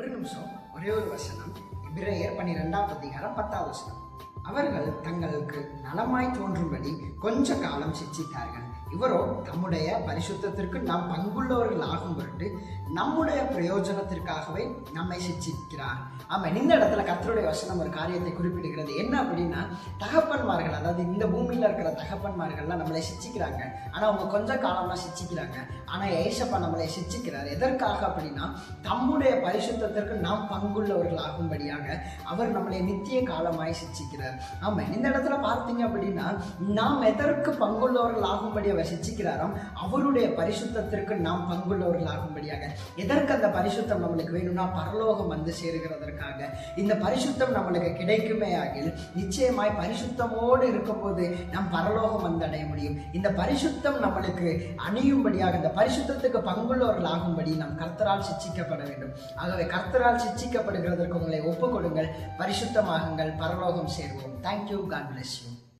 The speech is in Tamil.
ஒரு நிமிஷம் ஒரே ஒரு வசனம். எபிரேயர் 12ஆம் அதிகாரம் 10ஆம் வசனம். அவர்கள் தங்களுக்கு நலமாய் தோன்றும்படி கொஞ்ச காலம் சிட்சித்தார்கள். இவரோ தம்முடைய பரிசுத்தத்திற்கு நாம் பங்குள்ளவர்கள் ஆகும் பொருட்டு நம்முடைய பிரயோஜனத்திற்காகவே நம்மை சிட்சிக்கிறார். ஆமாம், இந்த இடத்துல கர்த்தருடைய வசனம் ஒரு காரியத்தை குறிப்பிடுகிறது. என்ன அப்படின்னா, தகப்பன்மார்கள், அதாவது இந்த பூமியில் இருக்கிற தகப்பன்மார்கள்லாம் நம்மளை சிட்சிக்கிறாங்க. ஆனால் அவங்க கொஞ்ச காலமாக சிட்சிக்கிறாங்க. ஆனால் ஏசப்பா நம்மளை சிட்சிக்கிறார். எதற்காக அப்படின்னா, தம்முடைய பரிசுத்தத்திற்கு நாம் பங்குள்ளவர்கள் ஆகும்படியாக அவர் நம்மளை நித்திய காலமாய் சிட்சிக்கிறார். ஆமாம், இந்த இடத்துல பார்த்தீங்க அப்படின்னா, நாம் எதற்கு பங்குள்ளவர்கள் ஆகும்படி அவர் சிட்சிக்கிறாராம்? அவருடைய பரிசுத்தத்திற்கு நாம் பங்குள்ளவர்கள் ஆகும்படியாக. எதற்கு அந்த பரிசுத்தம் நம்மளுக்கு வேணும்னா, பரலோகம் வந்து சேருகிறதற்காக. இந்த பரிசுத்தம் நம்மளுக்கு கிடைக்குமே ஆகில் நிச்சயமாய் பரிசுத்தமோடு இருக்கும்போது நாம் பரலோகம் வந்து அடைய முடியும். இந்த பரிசுத்தம் நம்மளுக்கு அணியும்படியாக, இந்த பரிசுத்தத்துக்கு பங்குள்ளவர்கள் ஆகும்படி நாம் கர்த்தரால் சிட்சிக்கப்பட வேண்டும். ஆகவே கர்த்தரால் சிட்சிக்கப்படுகிறதற்கு உங்களை ஒப்புக் கொடுங்கள், பரிசுத்தமாகுங்கள், பரலோகம் சேர்வோம். தேங்க்யூ. God bless you.